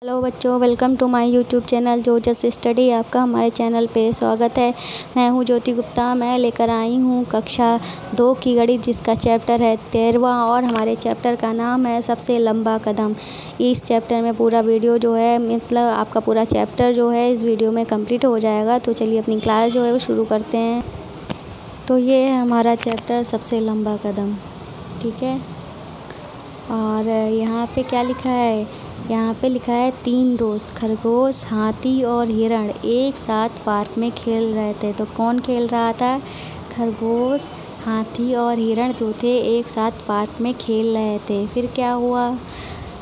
Hello बच्चों, welcome to my YouTube channel जो just study. आपका हमारे चैनल पे स्वागत है। मैं हूं ज्योति गुप्ता। मैं लेकर आई हूं कक्षा 2 की गणित, जिसका चैप्टर है 13वां और हमारे चैप्टर का नाम है सबसे लंबा कदम। इस चैप्टर में पूरा वीडियो जो है मतलब आपका पूरा चैप्टर जो है इस वीडियो में कंप्लीट हो जाएगा। तो चलिए अपनी क्लास जो है वो शुरू करते हैं। तो ये है हमारा चैप्टर सबसे लंबा कदम, ठीक है। और यहाँ पे क्या लिखा है, यहाँ पे लिखा है 3 दोस्त खरगोश, हाथी और हिरण एक साथ पार्क में खेल रहे थे। तो कौन खेल रहा था? खरगोश, हाथी और हिरण जो थे एक साथ पार्क में खेल रहे थे। फिर क्या हुआ,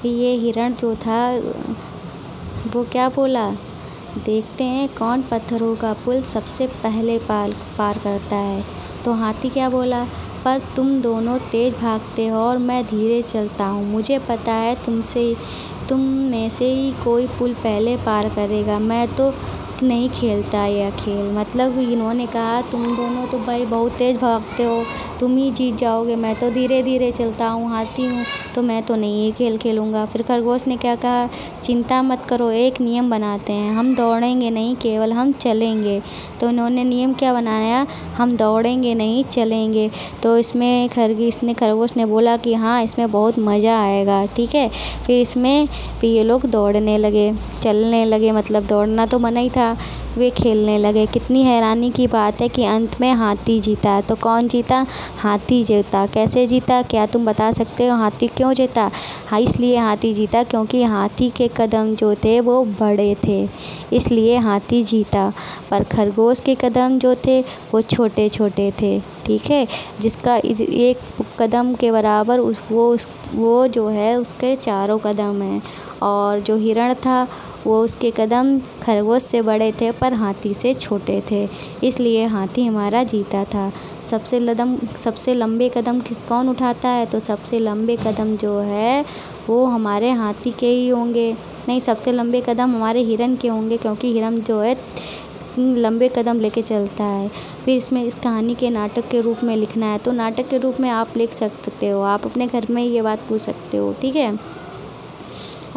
ये हिरण जो था वो क्या बोला, देखते हैं कौन पत्थरों का पुल सबसे पहले पार करता है। तो हाथी क्या बोला, पर तुम दोनों तेज़ भागते हो और मैं धीरे चलता हूँ। मुझे पता है तुम में से ही कोई पुल पहले पार करेगा। मैं तो नहीं खेलता यह खेल। मतलब इन्होंने कहा तुम दोनों तो भाई बहुत तेज़ भागते हो, तुम ही जीत जाओगे। मैं तो धीरे धीरे चलता हूँ, हाथी हूँ, तो मैं तो नहीं ये खेल खेलूँगा। फिर खरगोश ने क्या कहा, चिंता मत करो, एक नियम बनाते हैं। हम दौड़ेंगे नहीं, केवल हम चलेंगे। तो इन्होंने नियम क्या बनाया, हम दौड़ेंगे नहीं चलेंगे। तो इसमें खरगोश ने बोला कि हाँ, इसमें बहुत मज़ा आएगा, ठीक है। फिर ये लोग दौड़ने लगे, चलने लगे, मतलब दौड़ना तो मना ही था, वे खेलने लगे। कितनी हैरानी की बात है कि अंत में हाथी जीता। तो कौन जीता? हाथी जीता। कैसे जीता, क्या तुम बता सकते हो? हाथी क्यों जीता? हाँ, इसलिए हाथी जीता क्योंकि हाथी के कदम जो थे वो बड़े थे, इसलिए हाथी जीता। पर खरगोश के कदम जो थे वो छोटे छोटे थे, ठीक है। जिसका एक कदम के बराबर वो जो है उसके 4 कदम हैं। और जो हिरण था वो उसके कदम खरगोश से बड़े थे पर हाथी से छोटे थे, इसलिए हाथी हमारा जीता था। सबसे लंबे कदम कौन उठाता है? तो सबसे लंबे कदम जो है वो हमारे हाथी के ही होंगे। नहीं, सबसे लंबे कदम हमारे हिरण के होंगे, क्योंकि हिरण जो है लंबे कदम लेके चलता है। फिर इसमें इस कहानी के नाटक के रूप में लिखना है, तो नाटक के रूप में आप लिख सकते हो। आप अपने घर में ये बात पूछ सकते हो, ठीक है।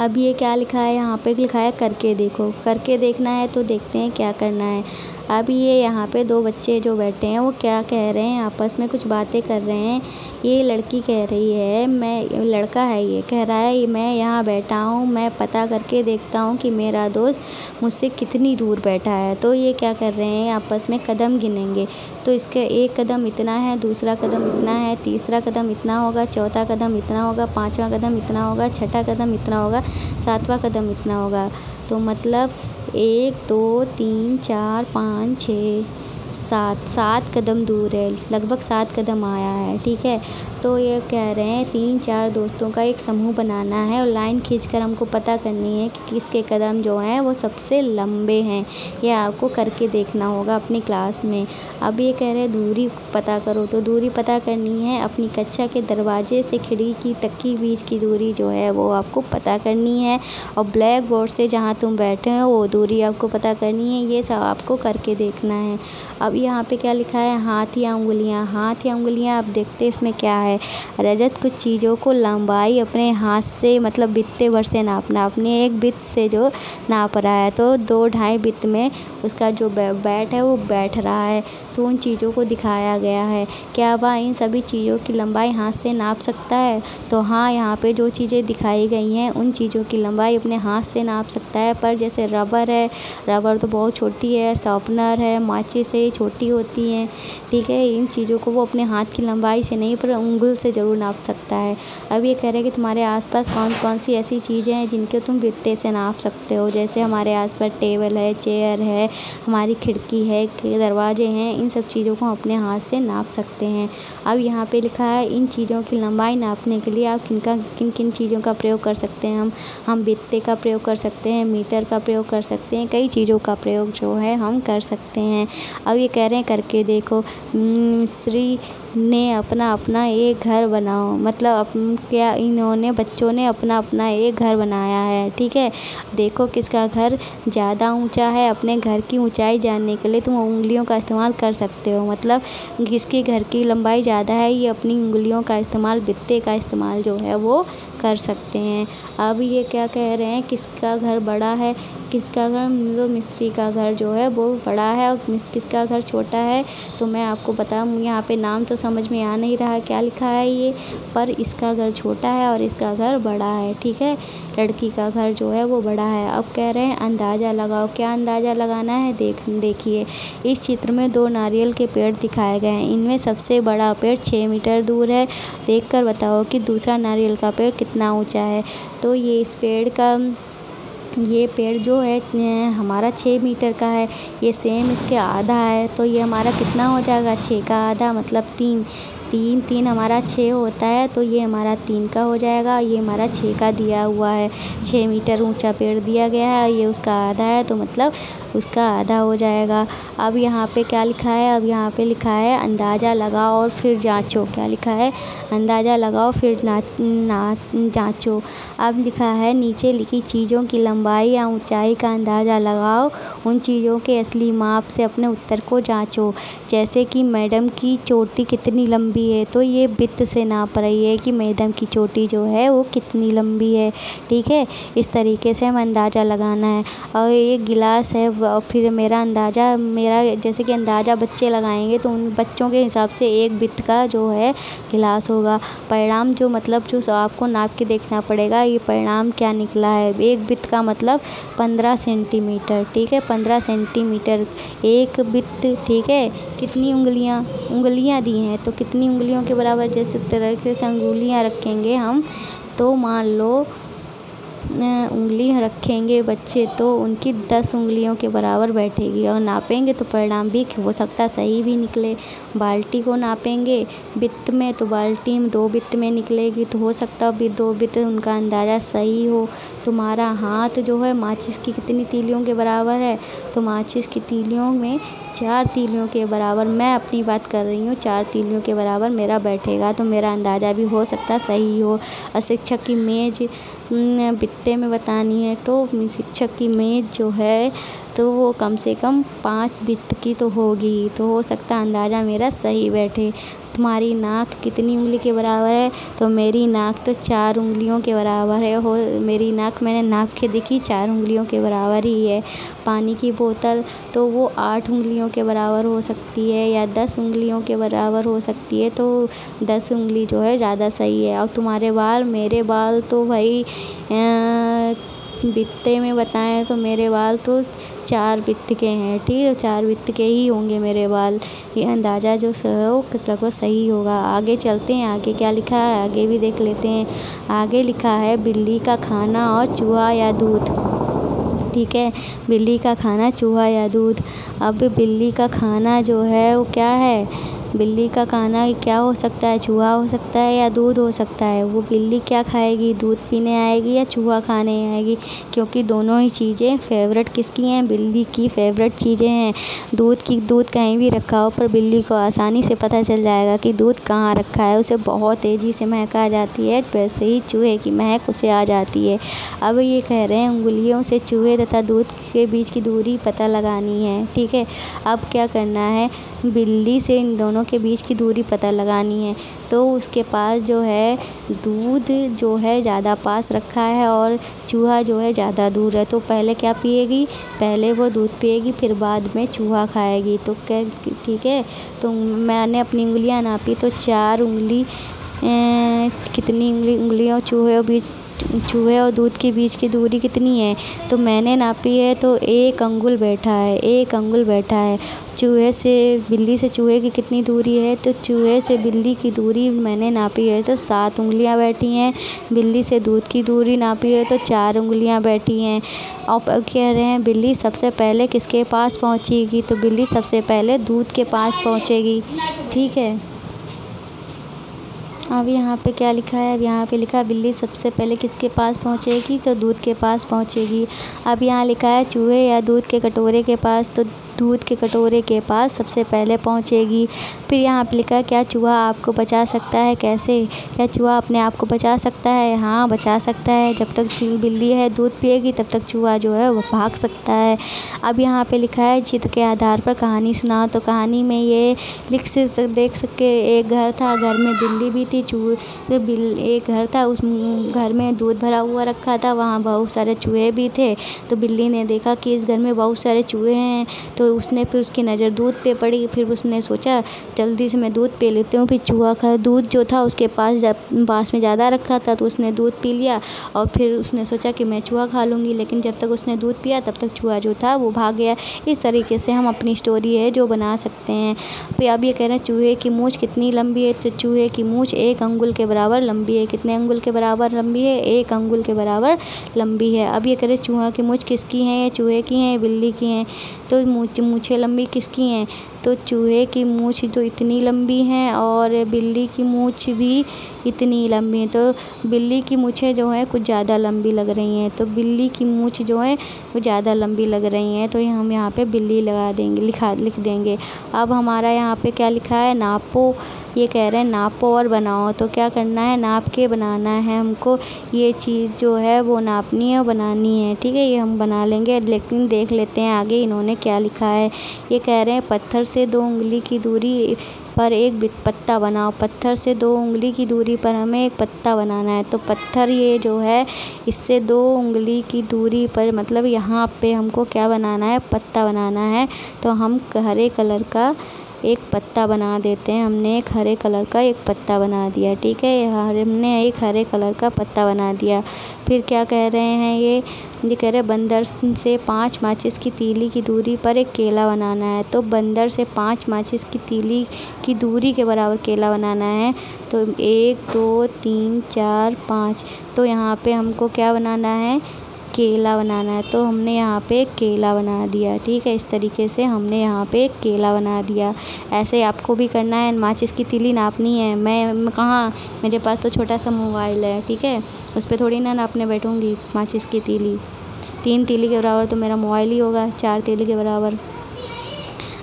अब ये क्या लिखा है, यहाँ पे लिखा है करके देखो। करके देखना है तो देखते हैं क्या करना है। अब ये यहाँ पे 2 बच्चे जो बैठे हैं वो क्या कह रहे हैं, आपस में कुछ बातें कर रहे हैं। ये लड़की कह रही है, लड़का है ये कह रहा है, मैं यहाँ बैठा हूँ, मैं पता करके देखता हूँ कि मेरा दोस्त मुझसे कितनी दूर बैठा है। तो ये क्या कर रहे हैं, आपस में कदम गिनेंगे। तो इसके एक कदम इतना है, दूसरा कदम इतना है, तीसरा कदम इतना होगा, चौथा कदम इतना होगा, 5वां कदम इतना होगा, छठा कदम इतना होगा, 7वां कदम इतना होगा। तो मतलब 1 2 3 4 5 6 7 कदम दूर है, लगभग 7 कदम आया है, ठीक है। तो ये कह रहे हैं 3-4 दोस्तों का एक समूह बनाना है और लाइन खींचकर हमको पता करनी है कि किसके कदम जो हैं वो सबसे लंबे हैं। ये आपको करके देखना होगा अपनी क्लास में। अब ये कह रहे हैं दूरी पता करो। तो दूरी पता करनी है, अपनी कक्षा के दरवाजे से खिड़की तक की बीच की दूरी जो है वो आपको पता करनी है, और ब्लैक बोर्ड से जहाँ तुम बैठे हो वो दूरी आपको पता करनी है। ये सब आपको करके देखना है। अब यहाँ पे क्या लिखा है, हाथ या उंगलियाँ। हाथ या उंगलियाँ, अब देखते इसमें क्या है। रजत कुछ चीज़ों को लंबाई अपने हाथ से मतलब बित्ते भर से नापना, अपने एक बित्त से जो नाप रहा है। तो 2-2.5 बित्त में उसका जो बैठ है वो बैठ रहा है। तो उन चीज़ों को दिखाया गया है। क्या वह इन सभी चीज़ों की लंबाई हाथ से नाप सकता है? तो हाँ, यहाँ पे जो चीज़ें दिखाई गई हैं उन चीज़ों की लंबाई अपने हाथ से नाप सकता है। पर जैसे रबर है, रबर तो बहुत छोटी है, शार्पनर है, माचिस से छोटी होती हैं, ठीक है। इन चीज़ों को वो अपने हाथ की लंबाई से नहीं पर उंगल से ज़रूर नाप सकता है। अब ये कह रहे हैं कि तुम्हारे आसपास कौन कौन सी ऐसी चीज़ें हैं जिनके तुम बित्ते से नाप सकते हो। जैसे हमारे आसपास टेबल है, चेयर है, हमारी खिड़की है, दरवाजे हैं, इन सब चीज़ों को अपने हाथ से नाप सकते हैं। अब यहाँ पे लिखा है इन चीज़ों की लंबाई नापने के लिए आप किन किन चीज़ों का प्रयोग कर सकते हैं। हम बित्ते का प्रयोग कर सकते हैं, मीटर का प्रयोग कर सकते हैं, कई चीज़ों का प्रयोग जो है हम कर सकते हैं। अब ये कह रहे हैं करके देखो। मिस्त्री ने अपना एक घर बनाओ, मतलब क्या इन्होंने बच्चों ने अपना एक घर बनाया है, ठीक है। देखो किसका घर ज़्यादा ऊंचा है। अपने घर की ऊंचाई जानने के लिए तुम उंगलियों का इस्तेमाल कर सकते हो। मतलब किसके घर की लंबाई ज़्यादा है, ये अपनी उंगलियों का इस्तेमाल, बित्ते का इस्तेमाल जो है वो कर सकते हैं। अब ये क्या कह रहे हैं, किसका घर बड़ा है, किसका घर, जो मिस्त्री का घर जो है वो बड़ा है और किसका घर छोटा है। तो मैं आपको बताऊँ, यहाँ पे नाम तो समझ में आ नहीं रहा क्या लिखा है ये, पर इसका घर छोटा है और इसका घर बड़ा है। ठीक है, लड़की का घर जो है वो बड़ा है। अब कह रहे हैं अंदाज़ा लगाओ। क्या अंदाज़ा लगाना है, देखिए इस चित्र में 2 नारियल के पेड़ दिखाए गए हैं। इनमें सबसे बड़ा पेड़ 6 मीटर दूर है। देखकर बताओ कि दूसरा नारियल का पेड़ कितना ऊंचा है। तो ये पेड़ जो है हमारा 6 मीटर का है, ये सेम इसके आधा है। तो ये हमारा कितना हो जाएगा, 6 का आधा मतलब 3। 3 हमारा 6 होता है, तो ये हमारा 3 का हो जाएगा। ये हमारा 6 का दिया हुआ है, 6 मीटर ऊंचा पेड़ दिया गया है, ये उसका आधा है, तो मतलब उसका आधा हो जाएगा। अब यहाँ पे क्या लिखा है, अब यहाँ पे लिखा है अंदाज़ा लगाओ और फिर जांचो। क्या लिखा है, अंदाज़ा लगाओ फिर जांचो। अब लिखा है नीचे लिखी चीज़ों की लंबाई या ऊंचाई का अंदाज़ा लगाओ, उन चीज़ों के असली माप से अपने उत्तर को जांचो। जैसे कि मैडम की चोटी कितनी लंबी है, तो ये बित्त से नाप रही है कि मैडम की चोटी जो है वो कितनी लंबी है। ठीक है, इस तरीके से हम अंदाज़ा लगाना है। और ये गिलास है, और फिर मेरा जैसे कि अंदाज़ा बच्चे लगाएंगे तो उन बच्चों के हिसाब से 1 बित्त का जो है गिलास होगा। परिणाम जो आपको नाप के देखना पड़ेगा, ये परिणाम क्या निकला है। 1 बित्त का मतलब 15 सेंटीमीटर। ठीक है, 15 सेंटीमीटर 1 बित्त। ठीक है, कितनी उंगलियां दी हैं, तो कितनी उंगलियों के बराबर, जैसे तरीके से उंगलियां रखेंगे हम, तो मान लो उंगली रखेंगे बच्चे तो उनकी 10 उंगलियों के बराबर बैठेगी, और नापेंगे तो परिणाम भी हो सकता है सही भी निकले। बाल्टी को नापेंगे बित्त में, तो बाल्टी में 2 बित्त में निकलेगी, तो हो सकता है 2 बित्त उनका अंदाज़ा सही हो। तुम्हारा हाथ जो है माचिस की कितनी तीलियों के बराबर है, तो माचिस की तीलियों में 4 तीलियों के बराबर, मैं अपनी बात कर रही हूँ, 4 तीलियों के बराबर मेरा बैठेगा, तो मेरा अंदाज़ा भी हो सकता है सही हो। और शिक्षक की मेज़ बित्ते में बतानी है, तो शिक्षक की मेज़ जो है तो वो कम से कम 5 बित्त की तो होगी, तो हो सकता है अंदाज़ा मेरा सही बैठे। तुम्हारी नाक कितनी उंगली के बराबर है, तो मेरी नाक तो 4 उंगलियों के बराबर है। मेरी नाक मैंने नाप के देखी 4 उंगलियों के बराबर ही है। पानी की बोतल तो वो 8 उंगलियों के बराबर हो सकती है या 10 उंगलियों के बराबर हो सकती है, तो 10 उंगली जो है ज़्यादा सही है। और तुम्हारे बाल, मेरे बाल तो भाई बित्ते में बताएं तो मेरे बाल तो 4 बित्त के हैं। ठीक है, 4 बित्त के ही होंगे मेरे बाल। ये अंदाज़ा जो है वो लगभग सही होगा। आगे चलते हैं, आगे क्या लिखा है आगे भी देख लेते हैं। आगे लिखा है बिल्ली का खाना और चूहा या दूध। ठीक है, बिल्ली का खाना, चूहा या दूध। अब बिल्ली का खाना जो है वो क्या है, बिल्ली का खाना क्या हो सकता है, चूहा हो सकता है या दूध हो सकता है। वो बिल्ली क्या खाएगी, दूध पीने आएगी या चूहा खाने आएगी, क्योंकि दोनों ही चीज़ें फेवरेट किसकी हैं, बिल्ली की फेवरेट चीज़ें हैं। दूध कहीं भी रखा हो पर बिल्ली को आसानी से पता चल जाएगा कि दूध कहाँ रखा है, उसे बहुत तेज़ी से महक आ जाती है, वैसे ही चूहे की महक उसे आ जाती है। अब ये कह रहे हैं उंगलियों से चूहे तथा दूध के बीच की दूरी पता लगानी है। ठीक है, अब क्या करना है, बिल्ली से इन दोनों के बीच की दूरी पता लगानी है। तो उसके पास जो है दूध जो है ज़्यादा पास रखा है और चूहा जो है ज़्यादा दूर है, तो पहले क्या पिएगी, पहले वो दूध पिएगी फिर बाद में चूहा खाएगी। तो क्या, ठीक है, तो मैंने अपनी उंगलियां नापी तो 4 उंगली, कितनी उंगलियों चूहे और दूध के बीच की दूरी कितनी है, तो मैंने नापी है तो 1 अंगुल बैठा है, 1 अंगुल बैठा है। बिल्ली से चूहे की कितनी दूरी है, तो चूहे से बिल्ली की दूरी मैंने नापी है तो 7 उंगलियां बैठी हैं। बिल्ली से दूध की दूरी नापी है तो 4 उंगलियां बैठी हैं। अब कह रहे हैं बिल्ली सबसे पहले किसके पास पहुंचेगी, तो बिल्ली सबसे पहले दूध के पास पहुंचेगी। ठीक है, अब यहाँ पे क्या लिखा है, अब यहाँ पे लिखा है बिल्ली सबसे पहले किसके पास पहुँचेगी, तो दूध के पास पहुँचेगी। अब यहाँ लिखा है चूहे या दूध के कटोरे के पास, तो दूध के कटोरे के पास सबसे पहले पहुंचेगी। फिर यहाँ पे लिखा है, क्या चूहा आपको बचा सकता है? कैसे? क्या चूहा अपने आप को बचा सकता है? हाँ, बचा सकता है। जब तक बिल्ली है दूध पिएगी तब तक चूहा जो है वो भाग सकता है। अब यहाँ पे लिखा है, चित्र के आधार पर कहानी सुनाओ। तो कहानी में ये देख सके, एक घर था, घर में बिल्ली भी थी, एक घर था, उस घर में दूध भरा हुआ रखा था, वहाँ बहुत सारे चूहे भी थे। तो बिल्ली ने देखा कि इस घर में बहुत सारे चूहे हैं, तो उसने फिर उसकी नज़र दूध पे पड़ी। फिर उसने सोचा जल्दी से मैं दूध पी लेती हूँ। फिर चूहा का दूध जो था उसके पास में ज़्यादा रखा था, तो उसने दूध पी लिया और फिर उसने सोचा कि मैं चूहा खा लूँगी, लेकिन जब तक उसने दूध पिया तब तक चूहा जो था वो भाग गया। इस तरीके से हम अपनी स्टोरी है जो बना सकते हैं। फिर अब ये कह रहे हैं, चूहे की मूंछ कितनी लंबी है? तो चूहे की मूंछ 1 अंगुल के बराबर लंबी है। कितने अंगुल के बराबर लंबी है? 1 अंगुल के बराबर लंबी है। अब ये कह रहे हैं, चूहा की मूंछ किसकी है? चूहे की है, बिल्ली की है? तो मूंछें लंबी किसकी हैं? तो चूहे की मूंछ जो इतनी लंबी हैं और बिल्ली की मूंछ भी इतनी लंबी है। तो बिल्ली की मूंछें जो हैं कुछ ज़्यादा लंबी लग रही हैं, तो बिल्ली की मूंछ जो है वो ज़्यादा लंबी लग रही हैं, तो हम यहाँ पे बिल्ली लगा देंगे, लिख देंगे। अब हमारा यहाँ पे क्या लिखा है? नापो। ये कह रहे हैं नापो और बनाओ। तो क्या करना है? नाप के बनाना है हमको। ये चीज़ जो है वो नापनी है और बनानी है, ठीक है। ये हम बना लेंगे, लेकिन देख लेते हैं आगे इन्होंने क्या लिखा है। ये कह रहे हैं, पत्थर से 2 उंगली की दूरी पर एक पत्ता बनाओ। पत्थर से 2 उंगली की दूरी पर हमें एक पत्ता बनाना है। तो पत्थर ये जो है इससे 2 उंगली की दूरी पर, मतलब यहाँ पे हमको क्या बनाना है? पत्ता बनाना है। तो हम हरे कलर का एक पत्ता बना देते हैं। हमने एक हरे कलर का एक पत्ता बना दिया, ठीक है। हमने एक हरे कलर का पत्ता बना दिया। फिर क्या कह रहे हैं ये कह रहे हैं, बंदर से 5 माचिस की तीली की दूरी पर एक केला बनाना है। तो बंदर से 5 माचिस की तीली की दूरी के बराबर केला बनाना है। तो 1 2 3 4 5, तो यहाँ पे हमको क्या बनाना है? केला बनाना है। तो हमने यहाँ पे केला बना दिया, ठीक है। इस तरीके से हमने यहाँ पे केला बना दिया। ऐसे आपको भी करना है। माचिस की तीली नापनी है। मैं कहाँ, मेरे पास तो छोटा सा मोबाइल है, ठीक है, उस पर थोड़ी ना नापने बैठूँगी माचिस की तीली। 3 तीली के बराबर तो मेरा मोबाइल ही होगा, 4 तीली के बराबर।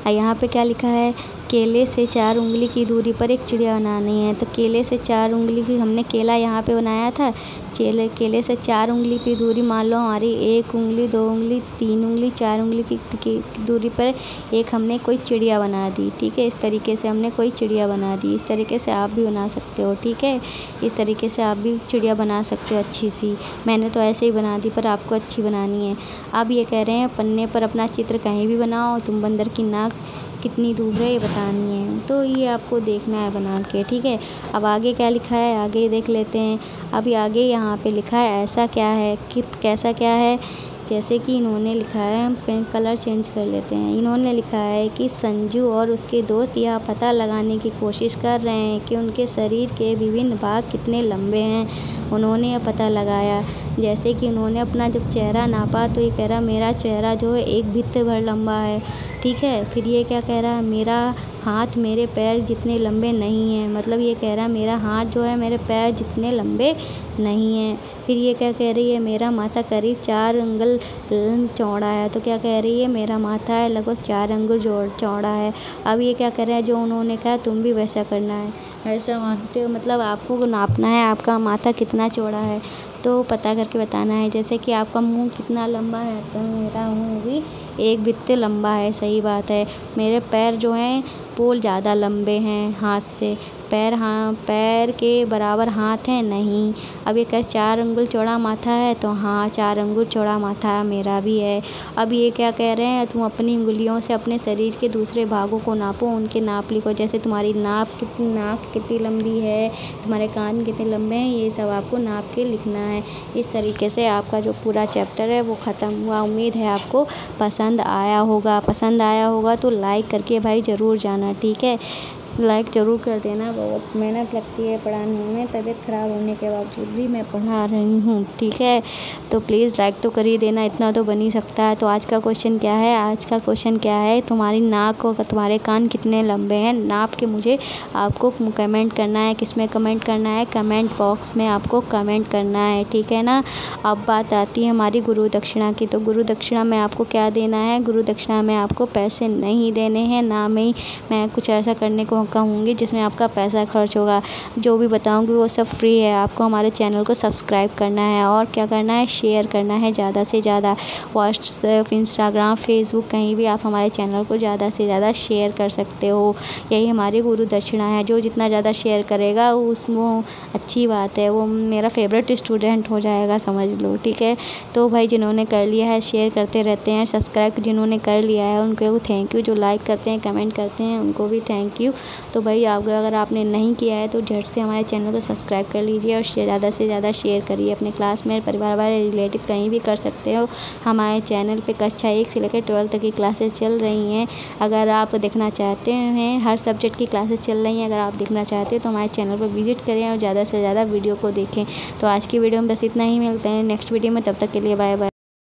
यहाँ पे क्या लिखा है? केले से 4 उंगली की दूरी पर एक चिड़िया बनानी है। तो केले से 4 उंगली की, हमने केला यहाँ पे बनाया था। केले से 4 उंगली की दूरी, मान लो हमारी 1 उंगली 2 उंगली 3 उंगली 4 उंगली की दूरी पर एक हमने कोई चिड़िया बना दी, ठीक है। इस तरीके से हमने कोई चिड़िया बना दी। इस तरीके से आप भी बना सकते हो, ठीक है। इस तरीके से आप भी चिड़िया बना सकते हो अच्छी सी। मैंने तो ऐसे ही बना दी, पर आपको अच्छी बनानी है। अब ये कह रहे हैं, पन्ने पर अपना चित्र कहीं भी बनाओ। तुम बंदर की नाक कितनी दूर है ये बतानी है। तो ये आपको देखना है बना के, ठीक है। अब आगे क्या लिखा है आगे देख लेते हैं। अभी आगे यहाँ पे लिखा है, ऐसा क्या है, कैसा क्या है। जैसे कि इन्होंने लिखा है, पेन कलर चेंज कर लेते हैं। इन्होंने लिखा है कि संजू और उसके दोस्त यह पता लगाने की कोशिश कर रहे हैं कि उनके शरीर के विभिन्न भाग कितने लंबे हैं। उन्होंने यह पता लगाया, जैसे कि उन्होंने अपना जब चेहरा नापा तो ये कह रहा मेरा चेहरा जो है 1 भित्ते भर लंबा है, ठीक है। फिर ये क्या कह रहा है, मेरा हाथ मेरे पैर जितने लंबे नहीं हैं। मतलब ये कह रहा है मेरा हाथ जो है मेरे पैर जितने लंबे नहीं हैं। फिर ये क्या कह रही है, मेरा माथा करीब 4 अंगुल चौड़ा है। तो क्या कह रही है, मेरा माथा है लगभग 4 अंगुल चौड़ा है। अब ये क्या कह रहा है, जो उन्होंने कहा तुम भी वैसा करना है, ऐसा मानते हो। मतलब आपको नापना है आपका माथा कितना चौड़ा है, तो पता करके बताना है। जैसे कि आपका मुंह कितना लंबा है, तो मेरा मुंह भी 1 भित्ते लंबा है, सही बात है। मेरे पैर जो हैं वो ज़्यादा लंबे हैं हाथ से। पैर के बराबर हाथ है नहीं। अब ये कह 4 अंगुल चौड़ा माथा है, तो हाँ 4 अंगुल चौड़ा माथा मेरा भी है। अब ये क्या कह रहे हैं, तुम अपनी उंगलियों से अपने शरीर के दूसरे भागों को नापो, उनके नाप लिखो। जैसे तुम्हारी नाक कितनी लंबी है, तुम्हारे कान कितने लंबे हैं, ये सब आपको नाप के लिखना है। इस तरीके से आपका जो पूरा चैप्टर है वो ख़त्म हुआ। उम्मीद है आपको पसंद आया होगा। पसंद आया होगा तो लाइक करके भाई ज़रूर जाना, ठीक है। लाइक ज़रूर कर देना। बहुत मेहनत लगती है पढ़ाने में, तबीयत ख़राब होने के बावजूद भी मैं पढ़ा रही हूँ, ठीक है। तो प्लीज़ लाइक तो कर ही देना, इतना तो बन ही सकता है। तो आज का क्वेश्चन क्या है? आज का क्वेश्चन क्या है, तुम्हारी नाक और तुम्हारे कान कितने लंबे हैं? नाप के मुझे आपको कमेंट करना है। किस में कमेंट करना है? कमेंट बॉक्स में आपको कमेंट करना है, ठीक है ना। अब बात आती है हमारी गुरु दक्षिणा की। तो गुरु दक्षिणा में आपको क्या देना है? गुरु दक्षिणा में आपको पैसे नहीं देने हैं, ना मैं कुछ ऐसा करने को कहूँगी जिसमें आपका पैसा खर्च होगा। जो भी बताऊँगी वो सब फ्री है। आपको हमारे चैनल को सब्सक्राइब करना है और क्या करना है? शेयर करना है ज़्यादा से ज़्यादा। व्हाट्सएप, इंस्टाग्राम, फेसबुक, कहीं भी आप हमारे चैनल को ज़्यादा से ज़्यादा शेयर कर सकते हो। यही हमारी गुरु दक्षिणा है। जो जितना ज़्यादा शेयर करेगा वो अच्छी बात है, वो मेरा फेवरेट स्टूडेंट हो जाएगा, समझ लो, ठीक है। तो भाई जिन्होंने कर लिया है शेयर करते रहते हैं, सब्सक्राइब जिन्होंने कर लिया है उनको थैंक यू। जो लाइक करते हैं, कमेंट करते हैं, उनको भी थैंक यू। तो भाई अगर आपने नहीं किया है तो झट से हमारे चैनल को सब्सक्राइब कर लीजिए और ज़्यादा से ज़्यादा शेयर करिए। अपने क्लास में, परिवार वाले, रिलेटिव कहीं भी कर सकते हो। हमारे चैनल पे कक्षा 1 से लेकर 12 तक की क्लासेस चल रही हैं। अगर आप देखना चाहते हैं, हर सब्जेक्ट की क्लासेस चल रही हैं, अगर आप देखना चाहते हैं तो हमारे चैनल पर विजिट करें और ज़्यादा से ज़्यादा वीडियो को देखें। तो आज की वीडियो में बस इतना ही, मिलते हैं नेक्स्ट वीडियो में, तब तक के लिए बाय बाय।